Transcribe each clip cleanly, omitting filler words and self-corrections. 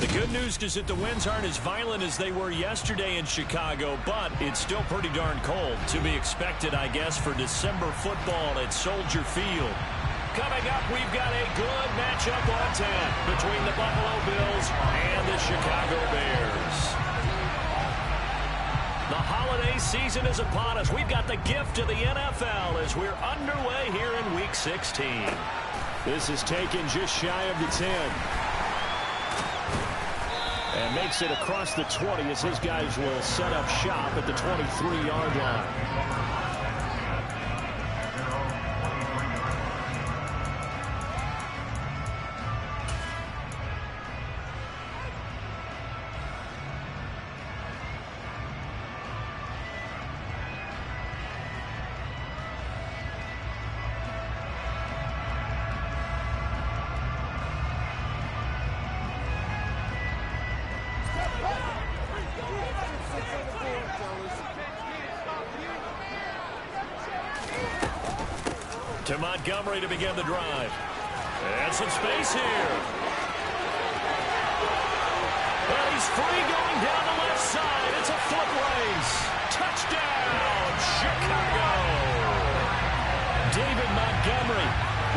The good news is that the winds aren't as violent as they were yesterday in Chicago, but it's still pretty darn cold. To be expected, I guess, for December football at Soldier Field. Coming up, we've got a good matchup on tap between the Buffalo Bills and the Chicago Bears. The holiday season is upon us. We've got the gift of the NFL as we're underway here in Week 16. This is taken just shy of the 10. And makes it across the 20 as his guys will set up shop at the 23-yard line. To Montgomery to begin the drive. And some space here. And he's free going down the left side. It's a foot race. Touchdown, Chicago. David Montgomery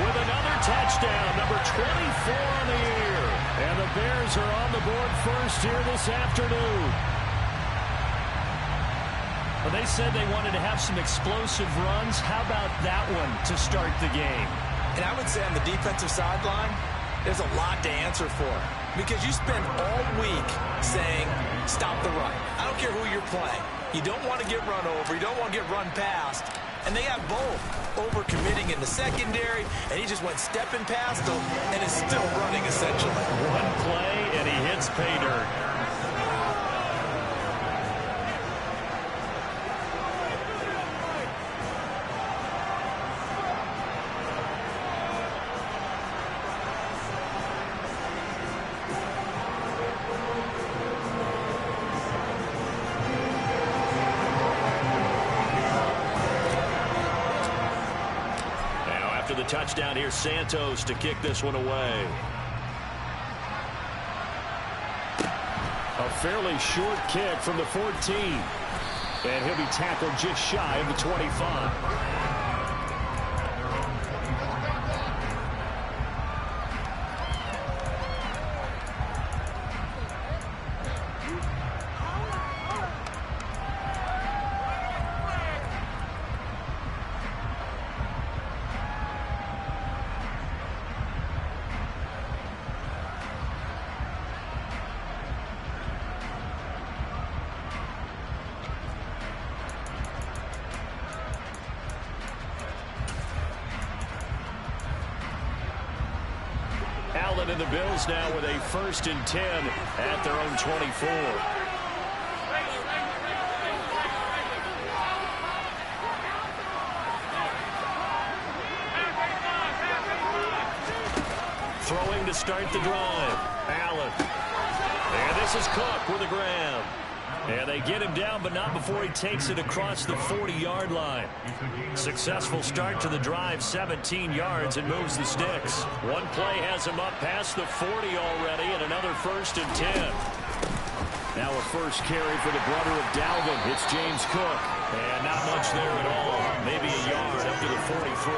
with another touchdown, number 24 on the year. And the Bears are on the board first here this afternoon. Well, they said they wanted to have some explosive runs. How about that one to start the game? And I would say on the defensive sideline, there's a lot to answer for. Because you spend all week saying, stop the run. I don't care who you're playing. You don't want to get run over. You don't want to get run past. And they have both. Overcommitting in the secondary, and he just went stepping past them and is still running, essentially. One play, and he hits pay dirt. The touchdown here, Santos to kick this one away. A fairly short kick from the 14. And he'll be tackled just shy of the 25. Allen and the Bills now with a 1st and 10 at their own 24. Throwing to start the drive. Allen. And this is Cook with a grab. And they get him down, but not before he takes it across the 40-yard line. Successful start to the drive, 17 yards, and moves the sticks. One play has him up past the 40 already, and another 1st and 10. Now a first carry for the brother of Dalvin. It's James Cook. And not much there at all. Maybe a yard up to the 43.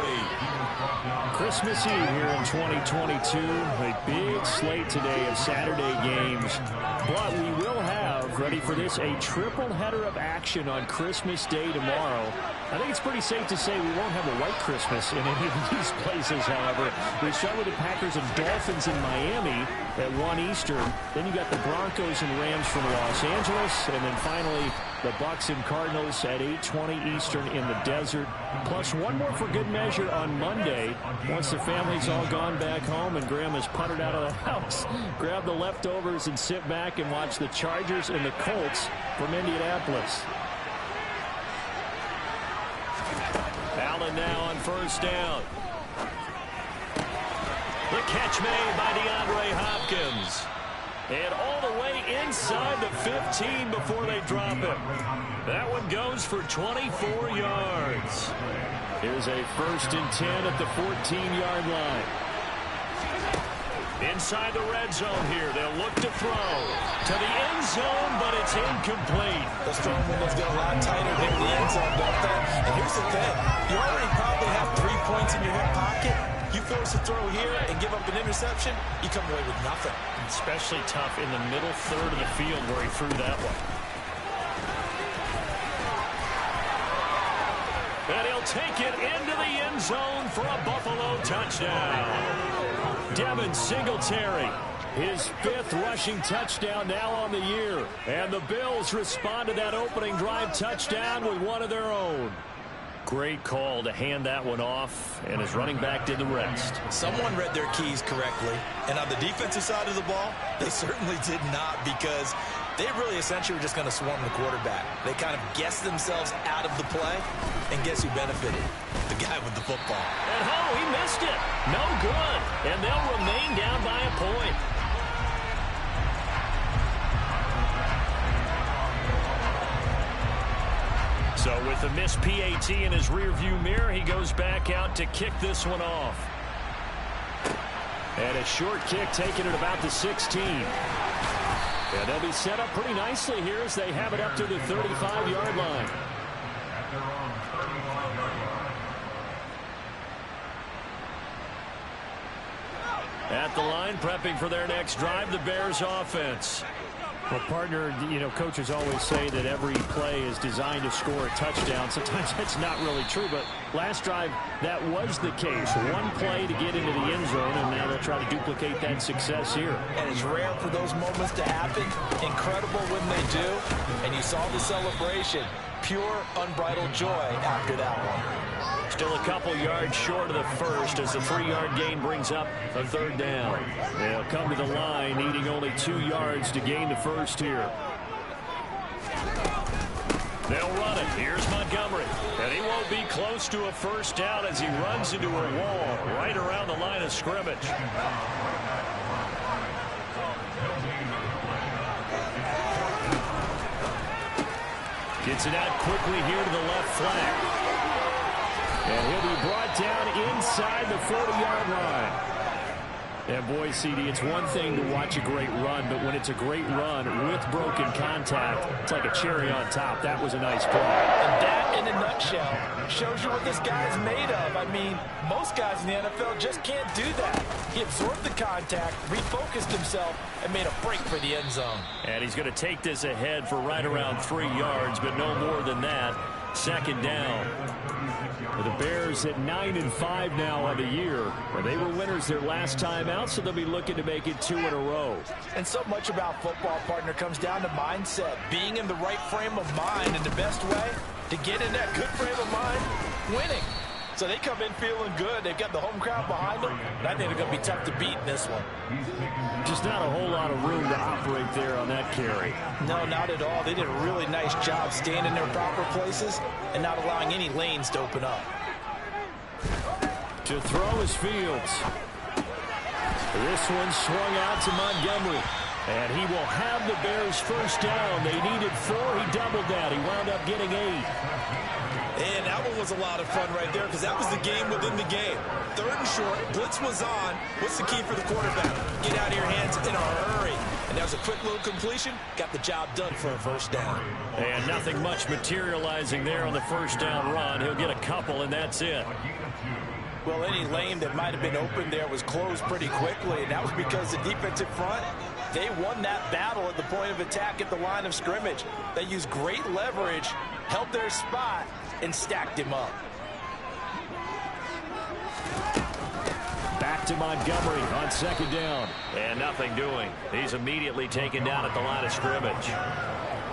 Christmas Eve here in 2022. A big slate today of Saturday games. But we will have, ready for this, a triple header of action on Christmas Day tomorrow. I think it's pretty safe to say we won't have a white Christmas in any of these places, however. We start with the Packers and Dolphins in Miami at 1 Eastern. Then you got the Broncos and Rams from Los Angeles. And then finally, the Bucs and Cardinals at 8:20 Eastern in the desert. Plus one more for good measure on Monday. Once the family's all gone back home and Grandma's puttered out of the house, grab the leftovers and sit back and watch the Chargers and the Colts from Indianapolis. Allen now on 1st down. The catch made by DeAndre Hopkins. And all the way inside the 15 before they drop him. That one goes for 24 yards. Here's a 1st and 10 at the 14-yard line. Inside the red zone here. They'll look to throw to the end zone, but it's incomplete. Those throwing windows get a lot tighter here in the end zone, don't they? And here's the thing. You already probably have 3 points in your hip pocket. You force a throw here and give up an interception, you come away with nothing. Especially tough in the middle third of the field where he threw that one. And he'll take it into the end zone for a Buffalo touchdown. Devin Singletary, his 5th rushing touchdown now on the year. And the Bills respond to that opening drive touchdown with one of their own. Great call to hand that one off, and his running back did the rest. Someone read their keys correctly, and on the defensive side of the ball, they certainly did not, because they really essentially were just going to swarm the quarterback. They kind of guessed themselves out of the play, and guess who benefited? The guy with the football. And he missed it. No good. And they'll remain down by a point. So with the missed PAT in his rearview mirror, he goes back out to kick this one off. And a short kick taken at about the 16. And they'll be set up pretty nicely here as they have it up to the 35-yard line. At the line, prepping for their next drive, the Bears offense. Well, partner, coaches always say that every play is designed to score a touchdown. Sometimes that's not really true, but last drive, that was the case. One play to get into the end zone, and now they'll try to duplicate that success here. And it's rare for those moments to happen. Incredible when they do. And you saw the celebration. Pure, unbridled joy after that one. Still a couple yards short of the first as the 3-yard gain brings up a 3rd down. They'll come to the line, needing only 2 yards to gain the first here. They'll run it. Here's Montgomery. And he won't be close to a first down as he runs into a wall right around the line of scrimmage. Gets it out quickly here to the left flank. And he'll be brought down inside the 40-yard line. And boy, CD, it's one thing to watch a great run, but when it's a great run with broken contact, it's like a cherry on top. That was a nice play. And that, in a nutshell, shows you what this guy's made of. I mean, most guys in the NFL just can't do that. He absorbed the contact, refocused himself, and made a break for the end zone. And he's going to take this ahead for right around 3 yards, but no more than that. 2nd down. The Bears at 9-5 now on the year. Well, they were winners their last time out, so they'll be looking to make it 2 in a row. And so much about football, partner, comes down to mindset. Being in the right frame of mind, and the best way to get in that good frame of mind, winning. So they come in feeling good. They've got the home crowd behind them, and I think they're going to be tough to beat in this one. Just not a whole lot of room to operate there on that carry. No, not at all. They did a really nice job staying in their proper places and not allowing any lanes to open up. To throw is Fields. This one swung out to Montgomery. And he will have the Bears first down. They needed 4. He doubled that. He wound up getting 8. And that one was a lot of fun right there because that was the game within the game. 3rd and short. Blitz was on. What's the key for the quarterback? Get out of your hands in a hurry. And that was a quick little completion. Got the job done for a first down. And nothing much materializing there on the first down run. He'll get a couple, and that's it. Well, any lane that might have been open there was closed pretty quickly, and that was because the defensive front, they won that battle at the point of attack at the line of scrimmage. They used great leverage, held their spot, and stacked him up. Back to Montgomery on 2nd down. And nothing doing. He's immediately taken down at the line of scrimmage.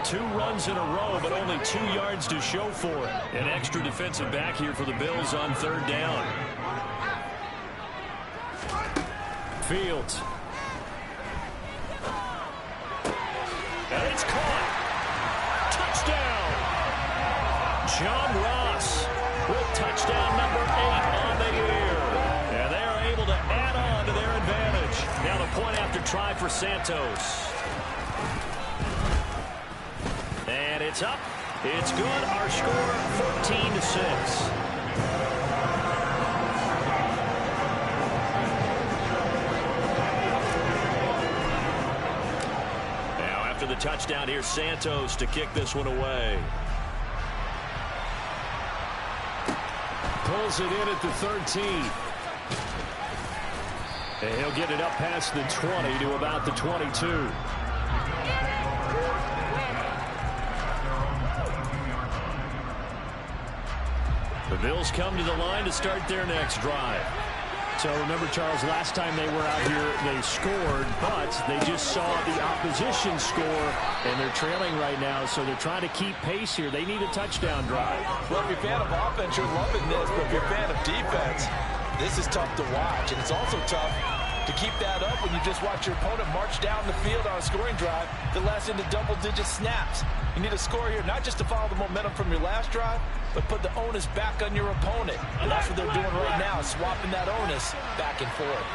2 runs in a row, but only 2 yards to show for it. An extra defensive back here for the Bills on 3rd down. Fields. And it's caught. Touchdown. John Ross with touchdown number 8 on the year. And they are able to add on to their advantage. Now the point after try for Santos. And it's up. It's good. Our score 14-6. touchdown. Here's Santos to kick this one away. Pulls it in at the 13. And he'll get it up past the 20 to about the 22. The Bills come to the line to start their next drive. So remember, Charles, last time they were out here, they scored, but they just saw the opposition score, and they're trailing right now, so they're trying to keep pace here. They need a touchdown drive. Well, if you're a fan of offense, you're loving this, but if you're a fan of defense, this is tough to watch, and it's also tough to keep that up when you just watch your opponent march down the field on a scoring drive that lasts into double-digit snaps. You need a score here, not just to follow the momentum from your last drive, but put the onus back on your opponent. And that's what they're doing right now, swapping that onus back and forth.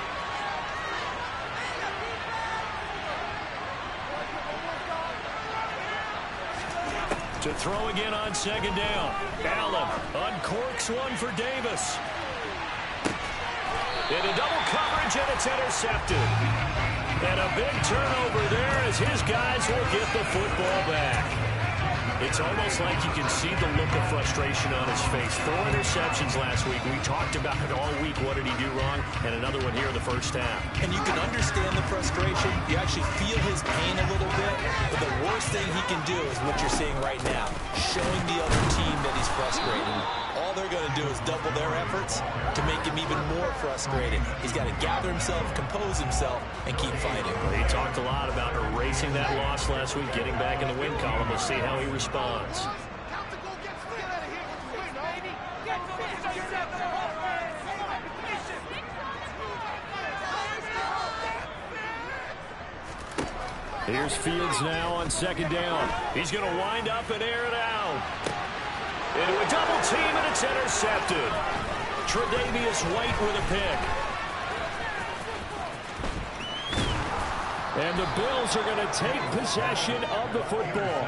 To throw again on second down. Allen uncorks one for Davis. Into double coverage, and it's intercepted. And a big turnover there as his guys will get the football back. It's almost like you can see the look of frustration on his face. 4 interceptions last week. We talked about it all week. What did he do wrong? And another one here in the first half. And you can understand the frustration. You actually feel his pain a little bit. But the worst thing he can do is what you're seeing right now, showing the other team that he's frustrated. All they're going to do is double their efforts to make him even more frustrated. He's got to gather himself, compose himself, and keep fighting. He talked a lot about erasing that loss last week, getting back in the win column. We'll see how he responds. Here's Fields now on second down. He's going to wind up and air it out. Into a double team, and it's intercepted. Tre'Davious White with a pick. And the Bills are going to take possession of the football.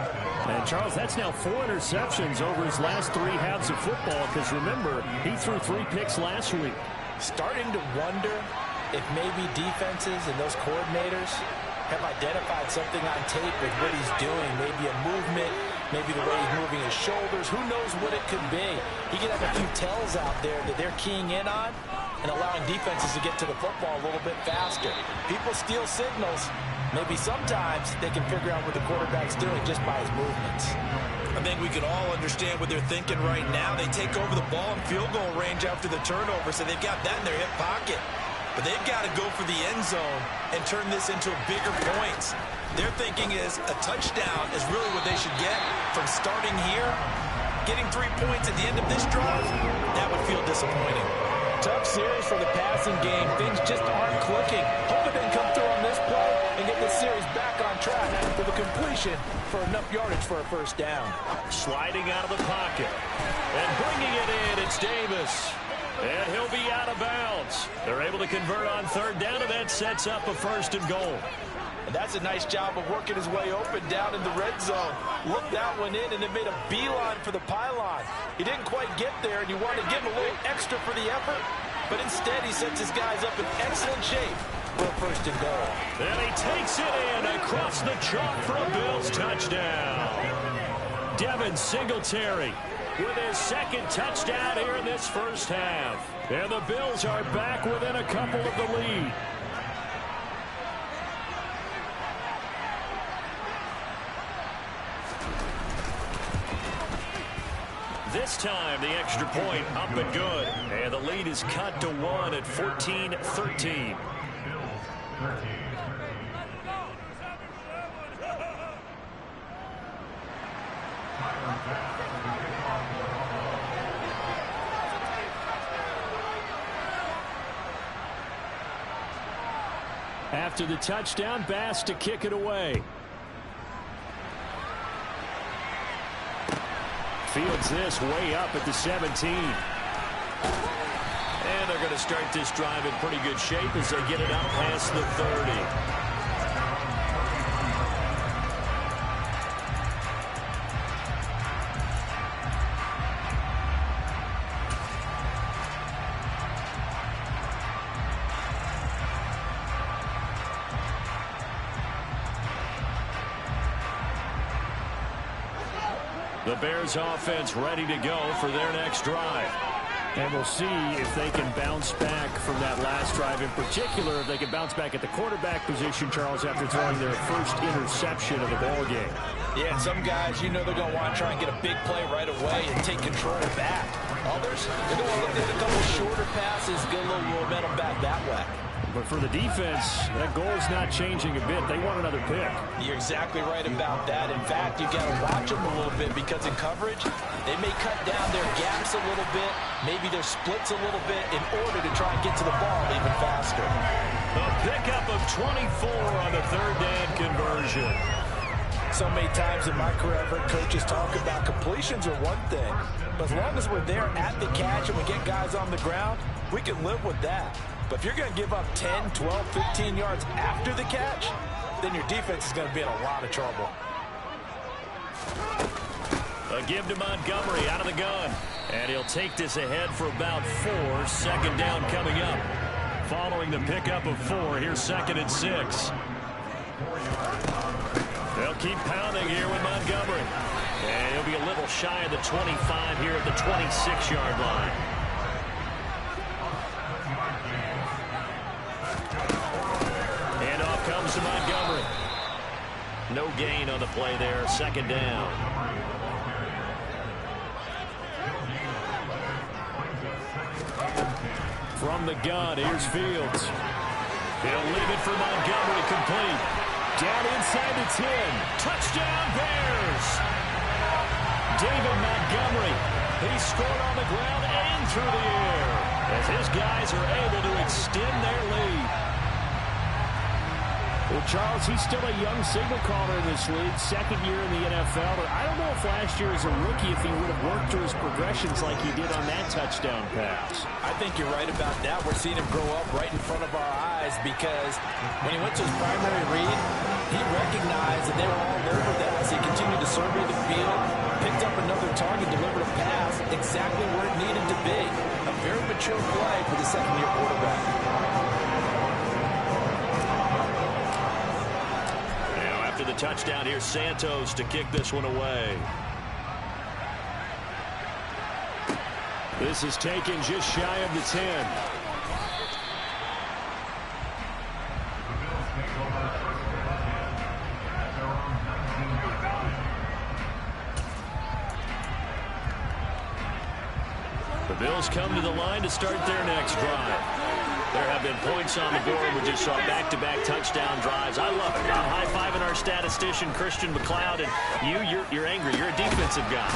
And, Charles, that's now 4 interceptions over his last 3 halves of football, because, remember, he threw 3 picks last week. Starting to wonder if maybe defenses and those coordinators have identified something on tape with what he's doing, maybe a movement, maybe the way he's moving his shoulders. Who knows what it could be? He could have a few tells out there that they're keying in on and allowing defenses to get to the football a little bit faster. People steal signals. Maybe sometimes they can figure out what the quarterback's doing just by his movements. I think we can all understand what they're thinking right now. They take over the ball in field goal range after the turnover, so they've got that in their hip pocket. But they've got to go for the end zone and turn this into bigger points. Their thinking is a touchdown is really what they should get from starting here. Getting 3 points at the end of this drive, that would feel disappointing. Tough series for the passing game. Things just aren't clicking. Hoping they can come through on this play and get this series back on track with a completion for enough yardage for a first down. Sliding out of the pocket. And bringing it in, it's Davis. And he'll be out of bounds. They're able to convert on third down, and that sets up a 1st and goal. And that's a nice job of working his way open down in the red zone. Looked that one in and then made a beeline for the pylon. He didn't quite get there, and you want to give him a little extra for the effort. But instead, he sets his guys up in excellent shape for a 1st and goal. And he takes it in across the chalk for a Bills touchdown. Devin Singletary with his 2nd touchdown here in this first half. And the Bills are back within a couple of the lead. This time, the extra point up and good. And the lead is cut to 1 at 14-13. After the touchdown, Bass to kick it away. Fields this way up at the 17. And they're going to start this drive in pretty good shape as they get it out past the 30. The Bears offense ready to go for their next drive. And we'll see if they can bounce back from that last drive. In particular, if they can bounce back at the quarterback position, Charles, after throwing their first interception of the ball game. Yeah, and some guys, you know they're going to want to try and get a big play right away and take control back. Others, they're going to look at a couple shorter passes, get a little momentum back that way. But for the defense, that goal's not changing a bit. They want another pick. You're exactly right about that. In fact, you've got to watch them a little bit because in coverage, they may cut down their gaps a little bit, maybe their splits a little bit in order to try and get to the ball even faster. The pickup of 24 on the third down conversion. So many times in my career, I've heard coaches talk about completions are one thing, but as long as we're there at the catch and we get guys on the ground, we can live with that. But if you're going to give up 10, 12, 15 yards after the catch, then your defense is going to be in a lot of trouble. A give to Montgomery out of the gun. And he'll take this ahead for about 4. Second down coming up. Following the pickup of 4, here's 2nd and 6. They'll keep pounding here with Montgomery. And he'll be a little shy of the 25 here at the 26-yard line. And off comes to Montgomery. No gain on the play there. 2nd down. From the gun, here's Fields. He'll leave it for Montgomery, complete. Down inside the 10. Touchdown, Bears! David Montgomery. He scored on the ground and through the air as his guys are able to extend their lead. Well, Charles, he's still a young signal caller in this league, 2nd year in the NFL. But I don't know if last year as a rookie, if he would have worked through his progressions like he did on that touchdown pass. I think you're right about that. We're seeing him grow up right in front of our eyes because when he went to his primary read, he recognized that they were all over that as he continued to survey the field, picked up another target, delivered a pass exactly where it needed to be. A very mature play for the second-year quarterback. The touchdown, here's Santos to kick this one away. This is taken just shy of the 10. The Bills come to the line to start their next drive. There have been points on the board. We just saw back-to-back touchdown drives. I love it. I'm high-fiving our statistician, Christian McLeod, and you're angry. You're a defensive guy.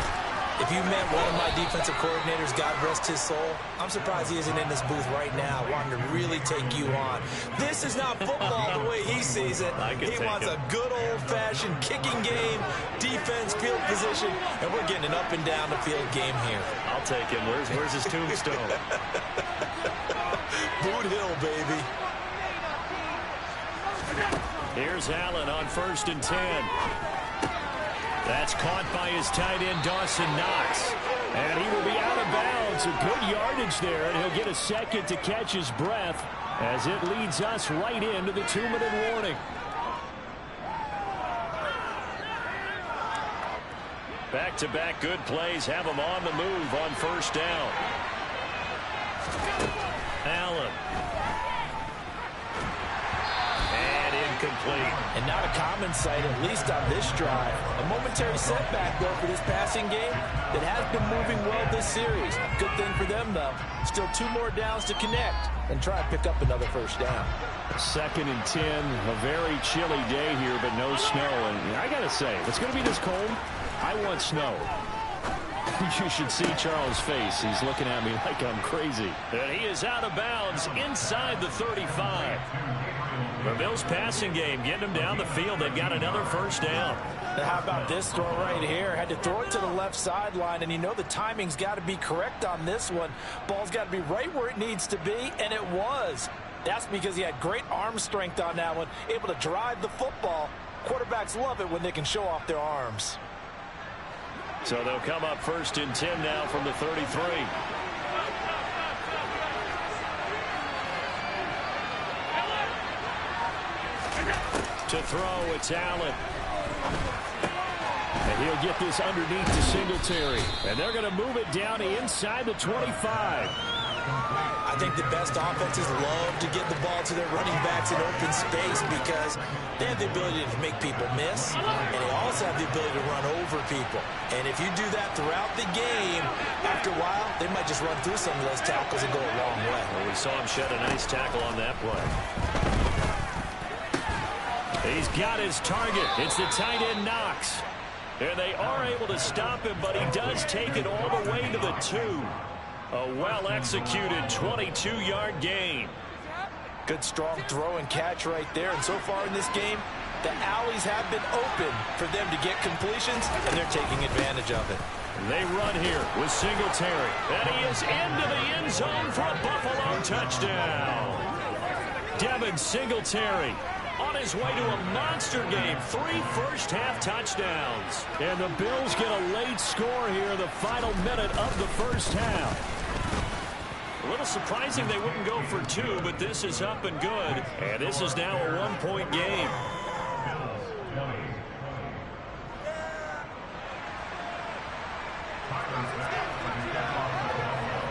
If you met one of my defensive coordinators, God rest his soul, I'm surprised he isn't in this booth right now wanting to really take you on. This is not football the way he sees it. He wants a good old-fashioned kicking game, defense, field position, and we're getting an up-and-down-the-field game here. I'll take him. Where's his tombstone? Boot Hill, baby. Here's Allen on 1st and 10. That's caught by his tight end, Dawson Knox. And he will be out of bounds. A good yardage there, and he'll get a second to catch his breath as it leads us right into the 2-minute warning. Back-to-back good plays have him on the move on 1st down. Allen. And incomplete. And not a common sight, at least on this drive. A momentary setback, though, for this passing game that has been moving well this series. Good thing for them, though. Still 2 more downs to connect and try and pick up another 1st down. 2nd and 10, a very chilly day here, but no snow. And I got to say, if it's going to be this cold, I want snow. You should see Charles' face. He's looking at me like I'm crazy. And he is out of bounds inside the 35. The Bills passing game getting them down the field. They've got another 1st down. Now how about this throw right here? Had to throw it to the left sideline, and you know the timing's got to be correct on this one. Ball's got to be right where it needs to be, and it was. That's because he had great arm strength on that one, able to drive the football. Quarterbacks love it when they can show off their arms. So they'll come up 1st and 10 now from the 33. To throw, it's Allen. And he'll to get this underneath to Singletary. And they're going to move it down inside the 25. I think the best offenses love to get the ball to their running backs in open space because they have the ability to make people miss, and they also have the ability to run over people. And if you do that throughout the game, after a while, they might just run through some of those tackles and go a long way. Well, we saw him shed a nice tackle on that play. He's got his target. It's the tight end Knox. And they are able to stop him, but he does take it all the way to the 2. A well-executed 22-yard gain. Good, strong throw and catch right there. And so far in this game, the alleys have been open for them to get completions, and they're taking advantage of it. They run here with Singletary. And he is into the end zone for a Buffalo touchdown. Devin Singletary on his way to a monster game. 3 first-half touchdowns. And the Bills get a late score here in the final minute of the first half. A little surprising they wouldn't go for 2, but this is up and good. And this is now a 1-point game.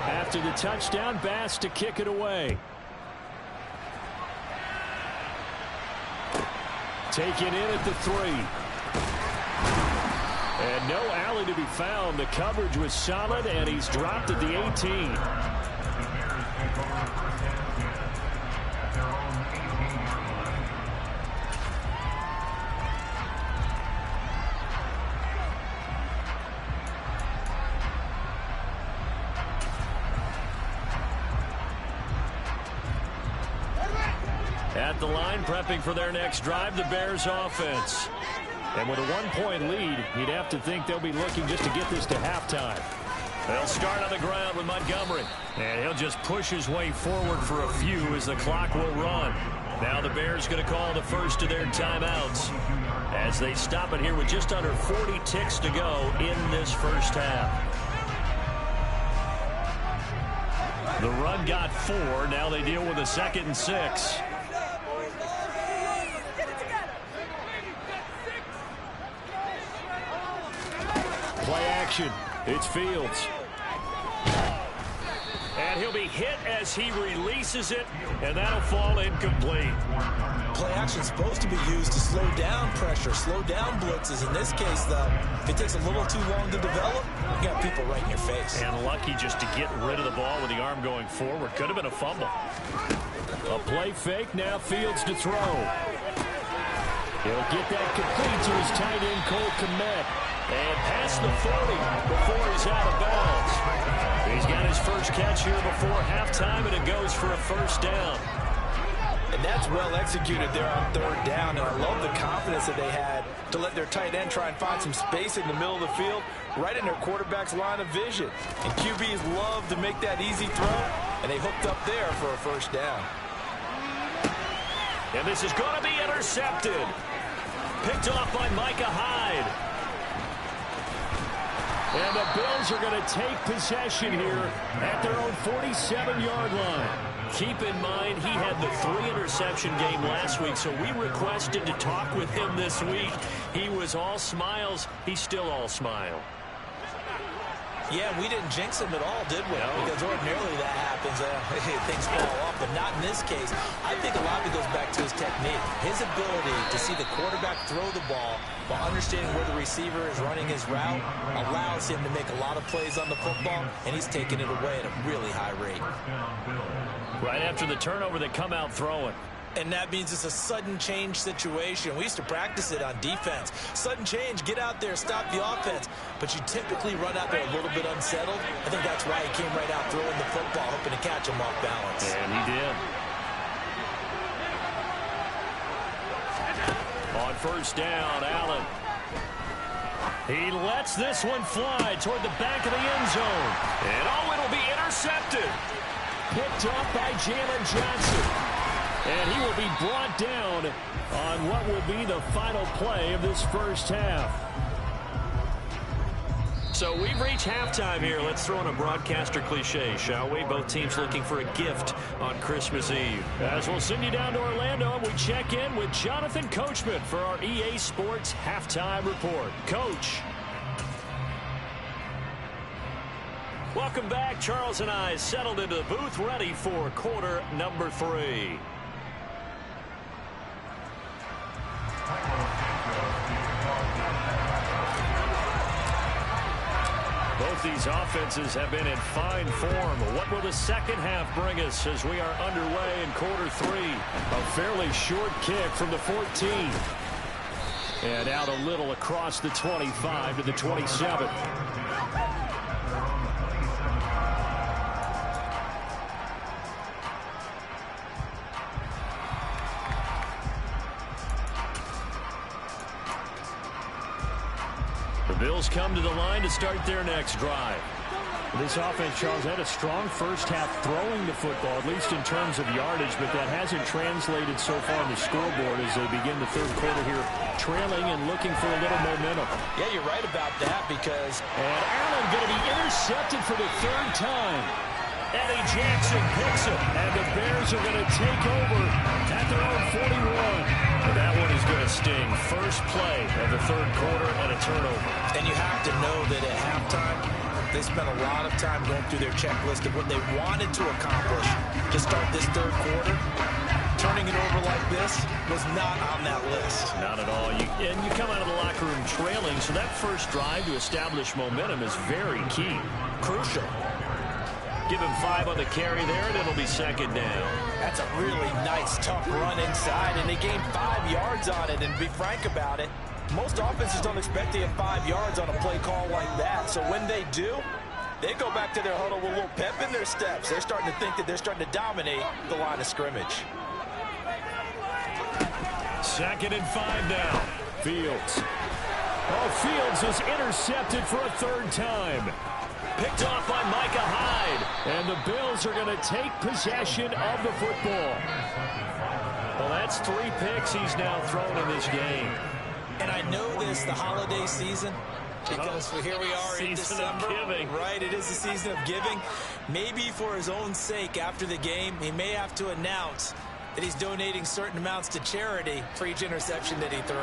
After the touchdown, Bass to kick it away. Taken in at the 3. And no alley to be found. The coverage was solid, and he's dropped at the 18. At the line, prepping for their next drive, the Bears offense. And with a 1-point lead, you'd have to think they'll be looking just to get this to halftime. They'll start on the ground with Montgomery. And he'll just push his way forward for a few as the clock will run. Now the Bears going to call the first of their timeouts as they stop it here with just under 40 ticks to go in this first half. The run got 4. Now they deal with a 2nd and 6. Play action. It's Fields. And he'll be hit as he releases it, and that'll fall incomplete. Play action's supposed to be used to slow down pressure, slow down blitzes. In this case, though, if it takes a little too long to develop, you got people right in your face. And lucky just to get rid of the ball with the arm going forward. Could have been a fumble. A play fake, now Fields to throw. He'll get that complete to his tight end, Cole Kmet. And past the 40 before he's out of bounds. He's got his first catch here before halftime, and it goes for a first down. And that's well executed there on 3rd down. And I love the confidence that they had to let their tight end try and find some space in the middle of the field, right in their quarterback's line of vision. And QBs love to make that easy throw, and they hooked up there for a first down. And this is going to be intercepted. Picked off by Micah Hyde. And the Bills are going to take possession here at their own 47-yard line. Keep in mind, he had the 3-interception game last week, so we requested to talk with him this week. He was all smiles. He's still all smile. Yeah, we didn't jinx him at all, did we? No. Because ordinarily that happens. Things fall off, but not in this case. I think a lot of it goes back to his technique. His ability to see the quarterback throw the ball while understanding where the receiver is running his route allows him to make a lot of plays on the football, and he's taking it away at a really high rate. Right after the turnover, they come out throwing. And that means it's a sudden change situation. We used to practice it on defense. Sudden change, get out there, stop the offense. But you typically run out there a little bit unsettled. I think that's why he came right out throwing the football, hoping to catch him off balance. And he did. On first down, Allen. He lets this one fly toward the back of the end zone. And oh, it'll be intercepted. Picked up by Jalen Johnson. And he will be brought down on what will be the final play of this first half. So we've reached halftime here. Let's throw in a broadcaster cliche, shall we? Both teams looking for a gift on Christmas Eve. As we'll send you down to Orlando, we check in with Jonathan Coachman for our EA Sports Halftime Report. Coach. Welcome back. Charles and I settled into the booth, ready for quarter number 3. Both these offenses have been in fine form. What will the second half bring us as we are underway in quarter 3? A fairly short kick from the 14. And out a little across the 25 to the 27. The Bills come to the line to start their next drive. This offense, Charles, had a strong first half throwing the football, at least in terms of yardage, but that hasn't translated so far on the scoreboard as they begin the third quarter here, trailing and looking for a little momentum. Yeah, you're right about that because... And Allen going to be intercepted for the third time. Eddie Jackson picks him, and the Bears are going to take over at their own 41. And that one is going to sting. First play of the third quarter and a turnover. And you have to know that at halftime, they spent a lot of time going through their checklist of what they wanted to accomplish to start this third quarter. Turning it over like this was not on that list. Not at all. And you come out of the locker room trailing, so that first drive to establish momentum is very key. Crucial. Give him 5 on the carry there, and it'll be second down. That's a really nice, tough run inside, and they gained 5 yards on it. And to be frank about it, most offenses don't expect to get 5 yards on a play call like that. So when they do, they go back to their huddle with a little pep in their steps. They're starting to think that they're starting to dominate the line of scrimmage. Second and 5 now. Fields. Oh, Fields is intercepted for a third time. Picked off by Micah Hyde. And the Bills are going to take possession of the football. Well, that's 3 picks he's now thrown in this game. And I know this, the holiday season, because here we are in December. Right, it is the season of giving. Maybe for his own sake after the game, he may have to announce that he's donating certain amounts to charity for each interception that he threw.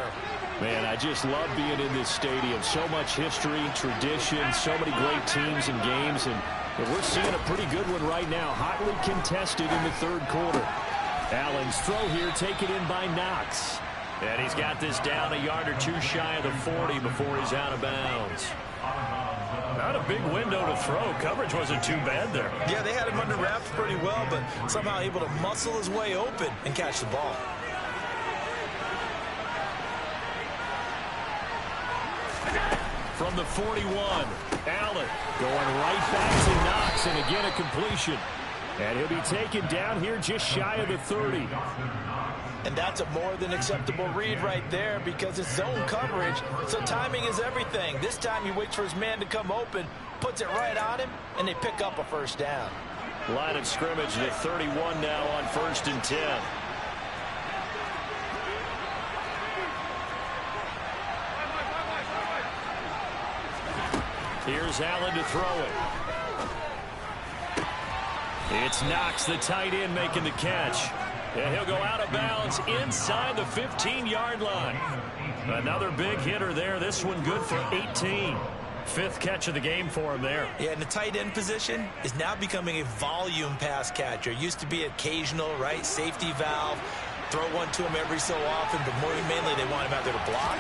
Man, I just love being in this stadium. So much history, tradition, so many great teams and games. And we're seeing a pretty good one right now. Hotly contested in the third quarter. Allen's throw here taken in by Knox. And he's got this down a yard or 2 shy of the 40 before he's out of bounds. Not a big window to throw. Coverage wasn't too bad there. Yeah, they had him under wraps pretty well, but somehow able to muscle his way open and catch the ball. From the 41, Allen going right back to Knox, and again a completion. And he'll be taken down here just shy of the 30. And that's a more than acceptable read right there because it's zone coverage, so timing is everything. This time he waits for his man to come open, puts it right on him, and they pick up a first down. Line of scrimmage to 31 now on 1st and 10. Here's Allen to throw it. It's Knox, the tight end, making the catch. And he'll go out of bounds inside the 15-yard line. Another big hitter there. This one good for 18. 5th catch of the game for him there. Yeah, and the tight end position is now becoming a volume pass catcher. Used to be occasional, right? Safety valve. Throw one to him every so often, but more mainly they want him out there to block.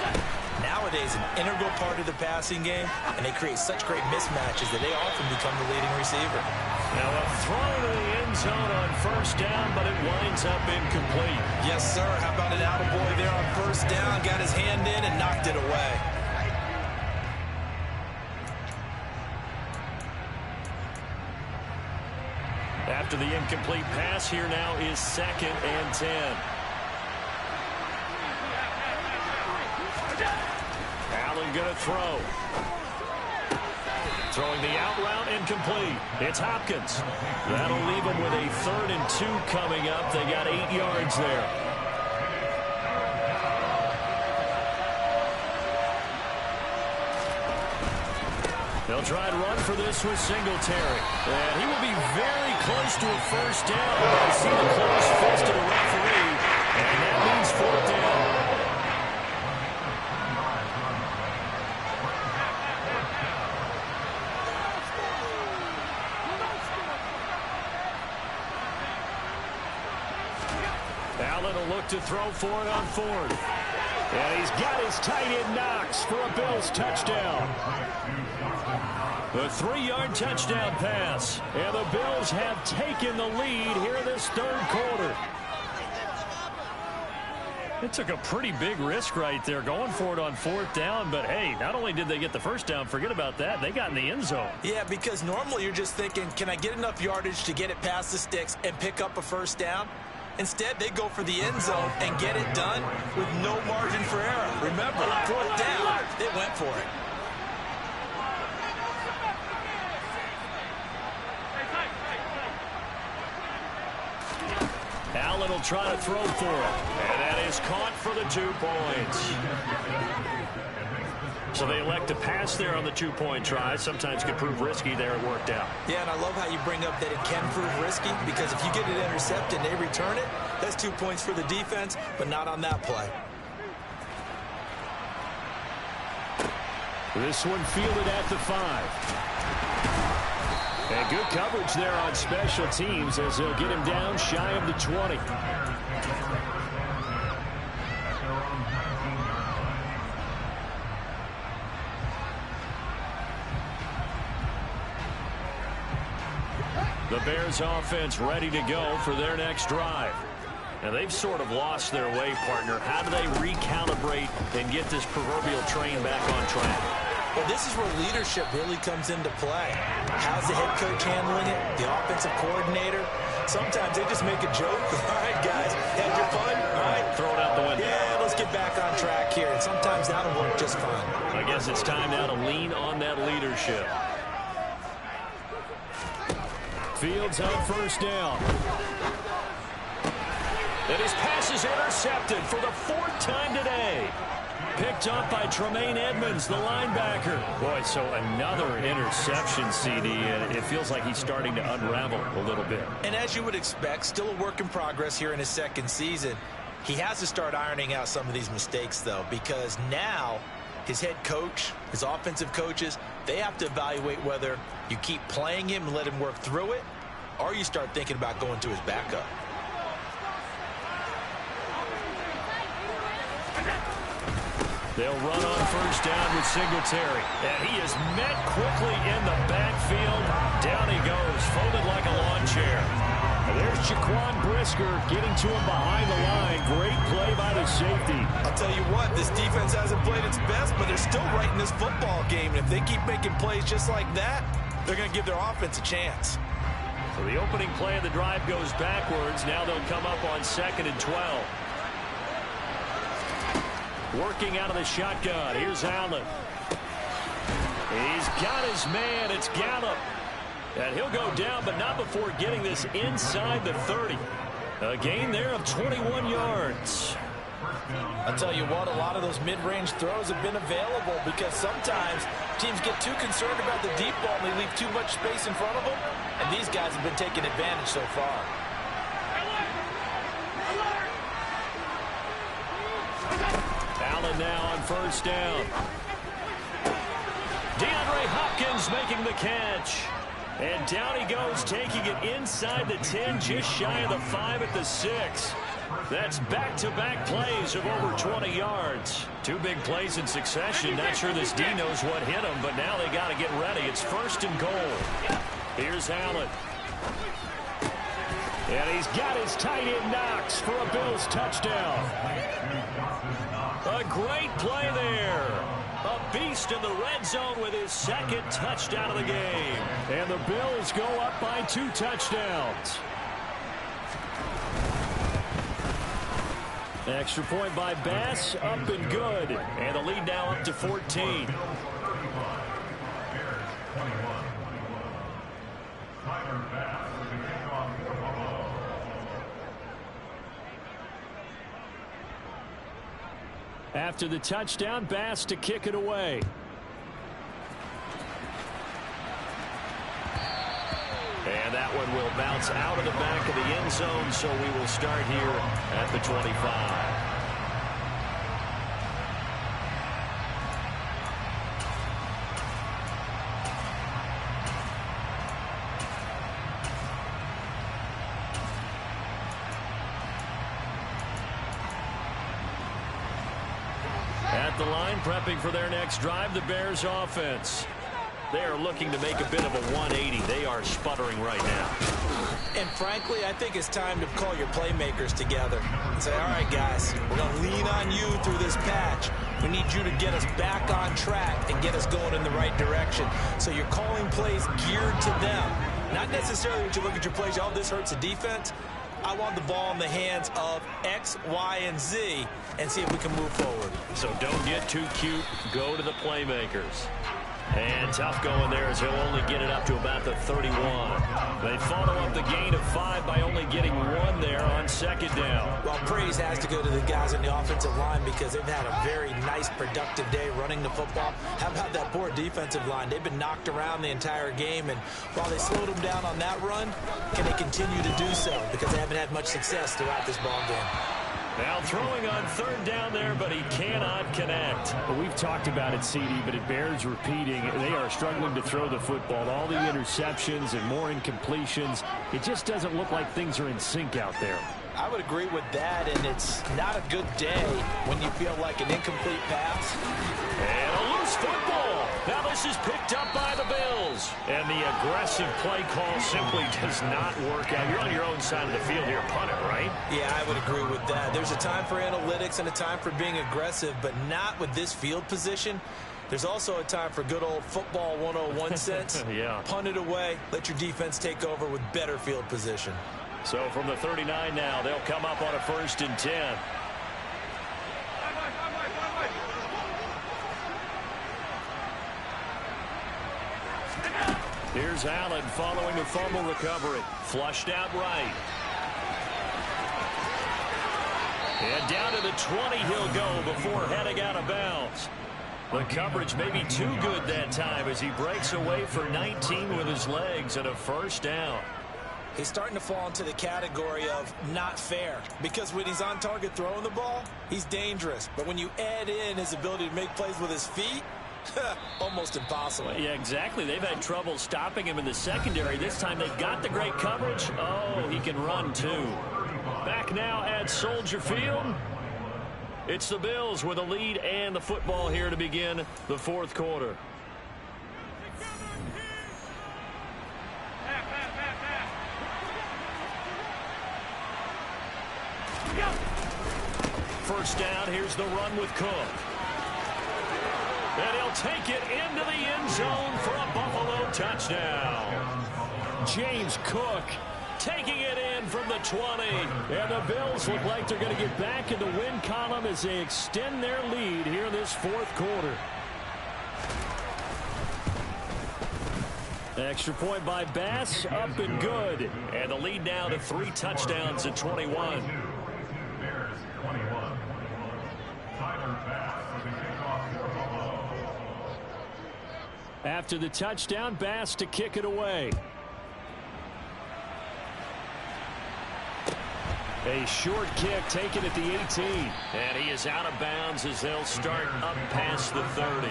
Nowadays, an integral part of the passing game, and they create such great mismatches that they often become the leading receiver. Now a throw to the end zone on 1st down, but it winds up incomplete. Yes, sir. How about an attaboy there on 1st down? Got his hand in and knocked it away. After the incomplete pass, here now is 2nd and 10. Allen going to throw. Throwing the out route, incomplete. It's Hopkins. That'll leave them with a 3rd and 2 coming up. They got 8 yards there. They'll try and run for this with Singletary. And he will be very close to a first down. I see the closed fist of the referee. And that means 4th down. Allen will look to throw for it on fourth. And he's got his tight end Knox for a Bills touchdown. The 3-yard touchdown pass. And the Bills have taken the lead here in this third quarter. It took a pretty big risk right there going for it on fourth down. But, hey, not only did they get the first down, forget about that, they got in the end zone. Yeah, because normally you're just thinking, can I get enough yardage to get it past the sticks and pick up a first down? Instead, they go for the end zone and get it done with no margin for error. Remember, fourth down, they went for it. Allen will try to throw for it. And that is caught for the 2 points. So they elect to pass there on the 2-point try. Sometimes can prove risky. There it worked out. Yeah, and I love how you bring up that it can prove risky, because if you get it intercepted and they return it, that's 2 points for the defense, but not on that play. This one fielded at the 5. And good coverage there on special teams as they'll get him down shy of the 20. The Bears offense ready to go for their next drive. Now they've sort of lost their way, partner. How do they recalibrate and get this proverbial train back on track? Well, this is where leadership really comes into play. How's the head coach handling it? The offensive coordinator? Sometimes they just make a joke. All right, guys, had your fun? All right, throw it out the window. Yeah, let's get back on track here. And sometimes that'll work just fine. I guess it's time now to lean on that leadership. Fields on first down. And his pass is intercepted for the 4th time today. Picked up by Tremaine Edmonds, the linebacker. Boy, so another interception, CD, and it feels like he's starting to unravel a little bit. And as you would expect, still a work in progress here in his second season. He has to start ironing out some of these mistakes, though, because now his head coach, his offensive coaches, they have to evaluate whether you keep playing him and let him work through it, or you start thinking about going to his backup. They'll run on first down with Singletary. And he is met quickly in the backfield. Down he goes, folded like a lawn chair. And there's Jaquan Brisker getting to him behind the line. Great play by the safety. I'll tell you what, this defense hasn't played its best, but they're still right in this football game. And if they keep making plays just like that, they're going to give their offense a chance. So the opening play of the drive goes backwards. Now they'll come up on 2nd and 12. Working out of the shotgun. Here's Allen. He's got his man. It's Gallup. And he'll go down, but not before getting this inside the 30. A gain there of 21 yards. I'll tell you what, a lot of those mid-range throws have been available because sometimes teams get too concerned about the deep ball and they leave too much space in front of them. And these guys have been taking advantage so far. Allen now on first down. DeAndre Hopkins making the catch. And down he goes, taking it inside the 10, just shy of the 5 at the 6. That's back-to-back plays of over 20 yards. 2 big plays in succession. Not sure this D knows what hit him, but now they got to get ready. It's 1st and goal. Here's Allen. And he's got his tight end Knox for a Bills touchdown. A great play there. A beast in the red zone with his 2nd touchdown of the game. And the Bills go up by 2 touchdowns. Extra point by Bass, up and good. And the lead now up to 14. After the touchdown, Bass to kick it away. And that one will bounce out of the back of the end zone, so we will start here at the 25. line prepping for their next drive, the Bears offense. They are looking to make a bit of a 180. They are sputtering right now. And frankly, I think it's time to call your playmakers together and say, all right, guys, we're going to lean on you through this patch. We need you to get us back on track and get us going in the right direction. So you're calling plays geared to them. Not necessarily when you look at your plays, oh, this hurts the defense. I want the ball in the hands of X, Y, and Z and see if we can move forward. So don't get too cute. Go to the playmakers. And tough going there as he'll only get it up to about the 31. They follow up the gain of 5 by only getting 1 there on second down. Well, praise has to go to the guys on the offensive line because they've had a very nice, productive day running the football. How about that poor defensive line? They've been knocked around the entire game, and while they slowed them down on that run, can they continue to do so? Because they haven't had much success throughout this ball game. Now throwing on third down there, but he cannot connect. Well, we've talked about it, CD, but it bears repeating. They are struggling to throw the football. All the interceptions and more incompletions. It just doesn't look like things are in sync out there. I would agree with that, and it's not a good day when you feel like an incomplete pass. And a loose football. Now this is picked up by the Bills. And the aggressive play call simply does not work out. You're on your own side of the field here, punt it, right? Yeah, I would agree with that. There's a time for analytics and a time for being aggressive, but not with this field position. There's also a time for good old football 101 sense. Yeah. Punt it away. Let your defense take over with better field position. So from the 39 now, they'll come up on a 1st and 10. Here's Allen following a fumble recovery. Flushed out right. And down to the 20 he'll go before heading out of bounds. The coverage may be too good that time as he breaks away for 19 with his legs and a 1st down. He's starting to fall into the category of not fair, because when he's on target throwing the ball, he's dangerous. But when you add in his ability to make plays with his feet, almost impossible. Yeah, exactly. They've had trouble stopping him in the secondary. This time they've got the great coverage. Oh, he can run too. Back now at Soldier Field. It's the Bills with a lead and the football here to begin the 4th quarter. First down, here's the run with Cook. And he'll take it into the end zone for a Buffalo touchdown. James Cook Taking it in from the 20. And the Bills look like they're going to get back in the win column as they extend their lead here in this 4th quarter. Extra point by Bass, up and good. And the lead now to 3 touchdowns at 21. After the touchdown, Bass to kick it away. A short kick taken at the 18. And he is out of bounds as they'll start up past the 30.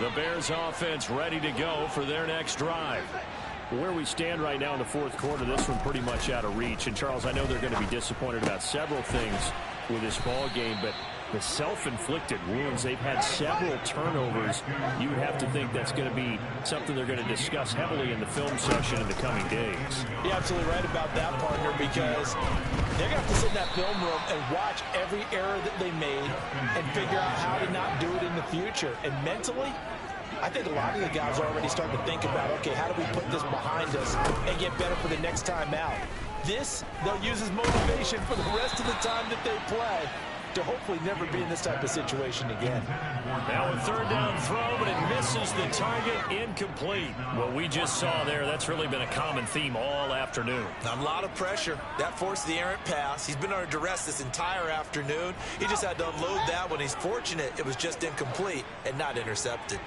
The Bears offense ready to go for their next drive. Where we stand right now in the 4th quarter, this one pretty much out of reach. And, Charles, I know they're going to be disappointed about several things with this ball game, but the self-inflicted wounds, they've had several turnovers. You would have to think that's going to be something they're going to discuss heavily in the film session in the coming days. You're absolutely right about that, partner, because they're going to have to sit in that film room and watch every error that they made and figure out how to not do it in the future. And mentally, I think a lot of the guys are already starting to think about, okay, how do we put this behind us and get better for the next time out? This, they'll use as motivation for the rest of the time that they play to hopefully never be in this type of situation again. Now a 3rd down throw, but it misses the target, incomplete. What we just saw there, that's really been a common theme all afternoon. A lot of pressure. That forced the errant pass. He's been under duress this entire afternoon. He just had to unload that one. He's fortunate it was just incomplete and not intercepted.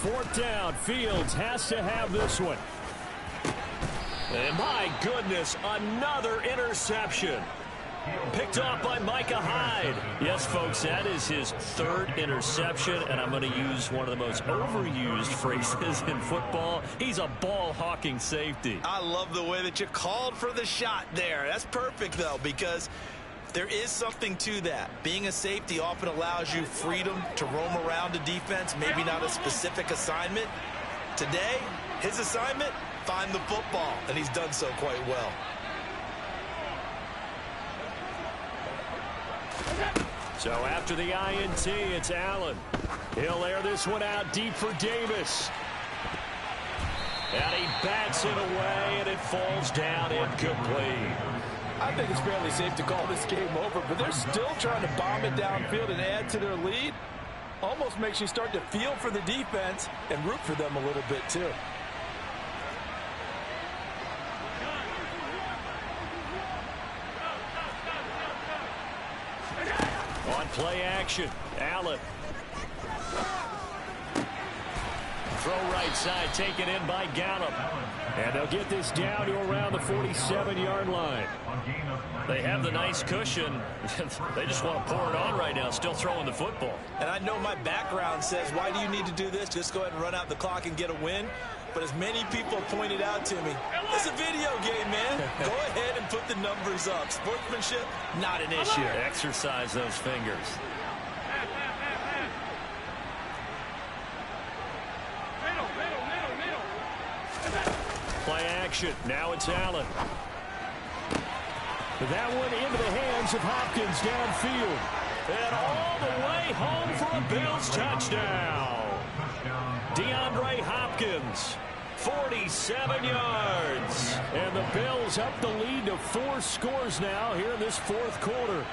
4th down, Fields has to have this one. And my goodness, another interception. Picked off by Micah Hyde. Yes, folks, that is his third interception, and I'm going to use one of the most overused phrases in football. He's a ball-hawking safety. I love the way that you called for the shot there. That's perfect, though, because there is something to that. Being a safety often allows you freedom to roam around a defense, maybe not a specific assignment. Today, his assignment, find the football, and he's done so quite well. So after the INT, it's Allen. He'll air this one out deep for Davis. And he bats it away, and it falls down incomplete. I think it's fairly safe to call this game over, but they're still trying to bomb it downfield and add to their lead. Almost makes you start to feel for the defense and root for them a little bit, too. On play action, Allen. Throw right side, taken in by Gallup. And they'll get this down to around the 47-yard line. They have the nice cushion. They just want to pour it on right now, still throwing the football. And I know my background says, why do you need to do this? Just go ahead and run out the clock and get a win. But as many people pointed out to me, it's a video game, man. Go ahead and put the numbers up. Sportsmanship, not an issue. Exercise those fingers. Play action. Now it's Allen. That one into the hands of Hopkins downfield. And all the way home for a Bills touchdown. DeAndre Hopkins, 47 yards. And the Bills up the lead to 4 scores now here in this fourth quarter.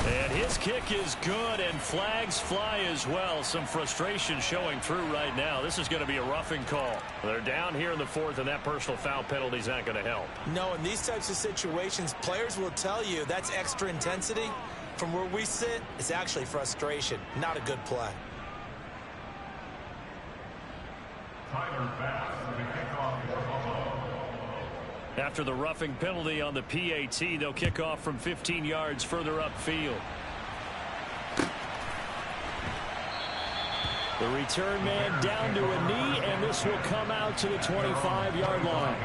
And his kick is good, and flags fly as well. Some frustration showing through right now. This is going to be a roughing call. They're down here in the fourth, and that personal foul penalty is not going to help. No, in these types of situations, players will tell you that's extra intensity. From where we sit, it's actually frustration. Not a good play. After the roughing penalty on the PAT, they'll kick off from 15 yards further upfield. The return man down to a knee, and this will come out to the 25-yard line.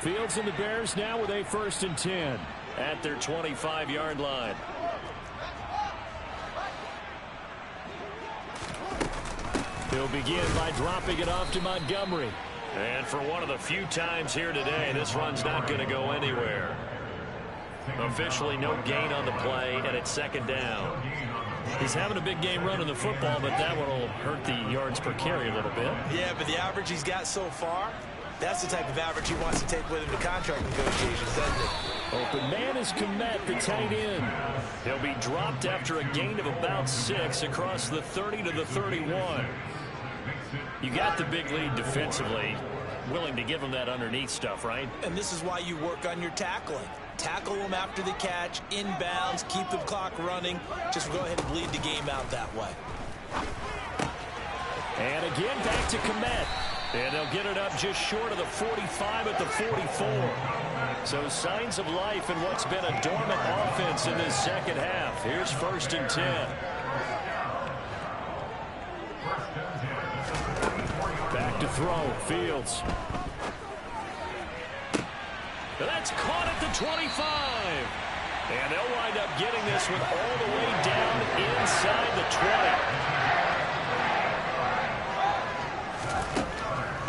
Fields and the Bears now with a 1st and 10 at their 25-yard line. He'll begin by dropping it off to Montgomery. And for one of the few times here today, this run's not going to go anywhere. Officially no gain on the play, and it's 2nd down. He's having a big game running the football, but that one will hurt the yards per carry a little bit. Yeah, but the average he's got so far, that's the type of average he wants to take with him to contract negotiations, doesn't it? Open man is Komet, the tight end. He'll be dropped after a gain of about 6 across the 30 to the 31. You got the big lead defensively. Willing to give him that underneath stuff, right? And this is why you work on your tackling. Tackle them after the catch, inbounds, keep the clock running. Just go ahead and bleed the game out that way. And again, back to Komet. And they'll get it up just short of the 45 at the 44. So signs of life in what's been a dormant offense in this second half. Here's 1st and 10. Back to throw, Fields. That's caught at the 25. And they'll wind up getting this one all the way down inside the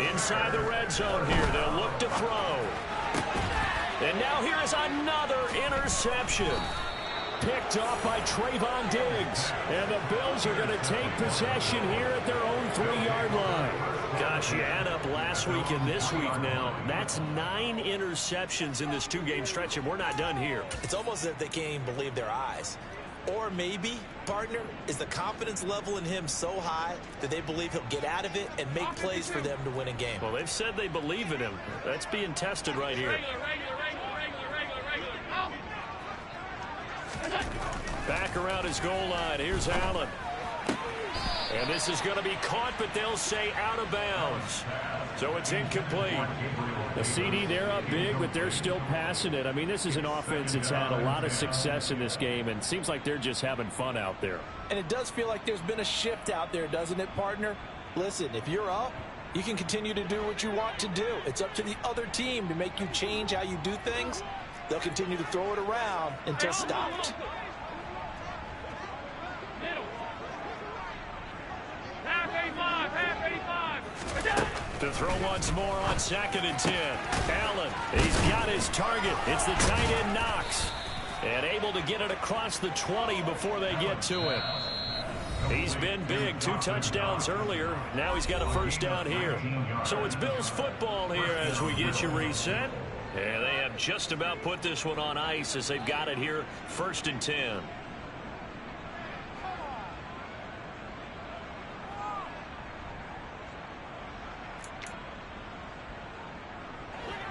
20. Inside the red zone here, they'll look to throw. And now here is another interception. Picked off by Trayvon Diggs. And the Bills are going to take possession here at their own 3-yard line. Gosh, you add up last week and this week now. That's 9 interceptions in this 2-game stretch, and we're not done here. It's almost as if they can't even believe their eyes. Or maybe, partner, is the confidence level in him so high that they believe he'll get out of it and make plays for them to win a game. Well, they've said they believe in him. That's being tested right here. Back around his goal line. Here's Allen. And this is going to be caught, but they'll say out of bounds. So it's incomplete. The CD, they're up big, but they're still passing it. I mean, this is an offense that's had a lot of success in this game, and it seems like they're just having fun out there. And it does feel like there's been a shift out there, doesn't it, partner? Listen, if you're up, you can continue to do what you want to do. It's up to the other team to make you change how you do things. They'll continue to throw it around until stopped. To throw once more on 2nd and 10. Allen, he's got his target. It's the tight end Knox. And able to get it across the 20 before they get to him. He's been big. 2 touchdowns earlier. Now he's got a first down here. So it's Bills football here as we get you reset. And they have just about put this one on ice as they've got it here. 1st and 10.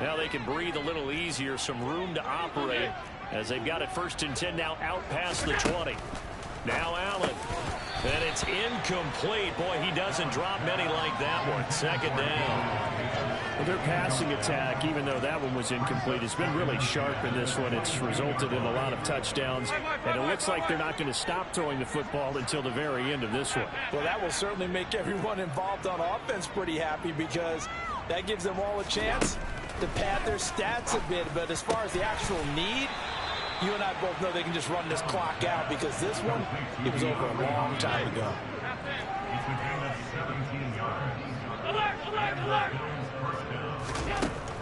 Now they can breathe a little easier, some room to operate as they've got it 1st and 10 now out past the 20. Now Allen. And it's incomplete. Boy, he doesn't drop many like that one. 2nd down. Well, their passing attack, even though that one was incomplete, has been really sharp in this one. It's resulted in a lot of touchdowns, and it looks like they're not going to stop throwing the football until the very end of this one. Well, that will certainly make everyone involved on offense pretty happy because that gives them all a chance to pad their stats a bit. But as far as the actual need, you and I both know they can just run this clock out because this one, it was over a long time ago.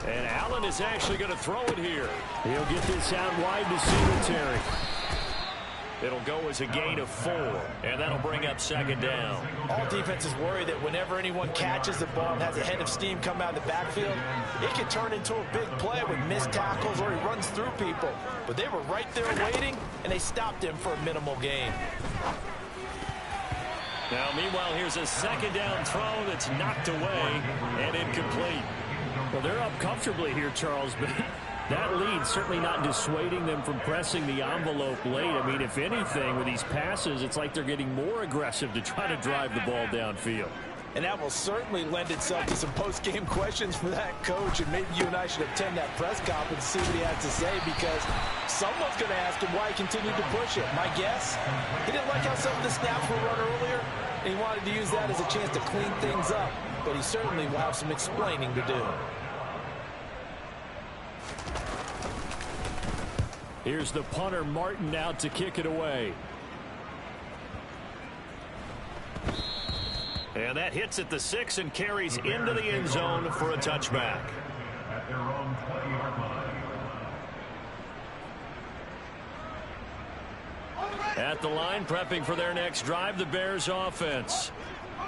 And Allen is actually going to throw it here. He'll get this out wide to Singletary. It'll go as a gain of 4, and that'll bring up 2nd down. All defenses worry that whenever anyone catches the ball and has a head of steam come out of the backfield, it can turn into a big play with missed tackles or he runs through people. But they were right there waiting, and they stopped him for a minimal gain. Now, meanwhile, here's a 2nd down throw that's knocked away and incomplete. Well, they're up comfortably here, Charles, but that lead certainly not dissuading them from pressing the envelope late. I mean, if anything, with these passes, it's like they're getting more aggressive to try to drive the ball downfield. And that will certainly lend itself to some post-game questions for that coach, and maybe you and I should attend that press conference and see what he has to say, because someone's going to ask him why he continued to push it. My guess, he didn't like how some of the snaps were run earlier, and he wanted to use that as a chance to clean things up, but he certainly will have some explaining to do. Here's the punter, Martin, out to kick it away. And that hits at the 6 and carries into the end zone for a touchback. At their own 20-yard line. At the line, prepping for their next drive, the Bears offense.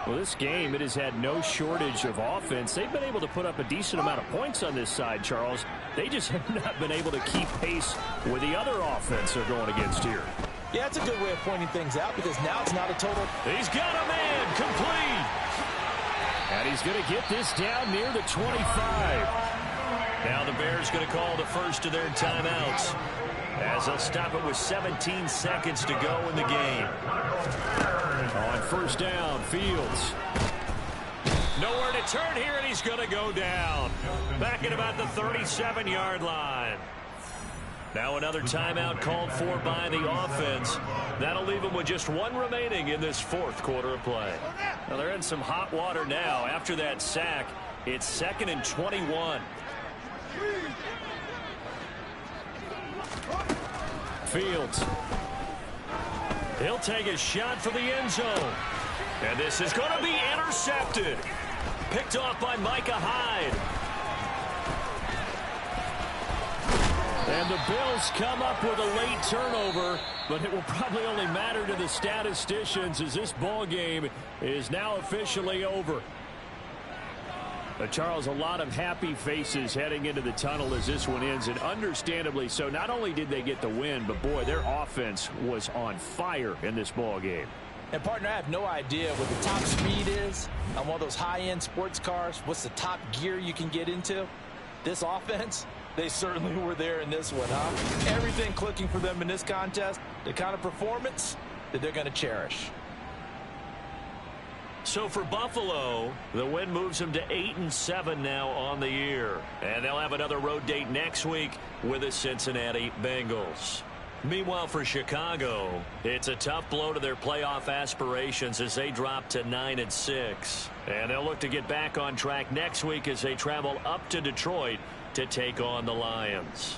Well, this game, it has had no shortage of offense. They've been able to put up a decent amount of points on this side, Charles. They just have not been able to keep pace with the other offense they're going against here. Yeah, it's a good way of pointing things out because now it's not a total. He's got a man complete. And he's going to get this down near the 25. Now the Bears going to call the first of their timeouts as they'll stop it with 17 seconds to go in the game. On 1st down, Fields. Nowhere to turn here, and he's going to go down. Back at about the 37-yard line. Now another timeout called for by the offense. That'll leave them with just 1 remaining in this 4th quarter of play. Now they're in some hot water now. After that sack, it's 2nd and 21. Fields. He'll take a shot for the end zone. And this is going to be intercepted. Picked off by Micah Hyde. And the Bills come up with a late turnover, but it will probably only matter to the statisticians as this ball game is now officially over. Charles, a lot of happy faces heading into the tunnel as this one ends, and understandably so. Not only did they get the win, but boy, their offense was on fire in this ball game. And partner, I have no idea what the top speed is on one of those high-end sports cars. What's the top gear you can get into? This offense, They certainly were there in this one, huh? Everything clicking for them in this contest, the kind of performance that they're going to cherish. So for Buffalo, the win moves them to 8-7 now on the year. And they'll have another road date next week with the Cincinnati Bengals. Meanwhile, for Chicago, it's a tough blow to their playoff aspirations as they drop to 9-6. And they'll look to get back on track next week as they travel up to Detroit to take on the Lions.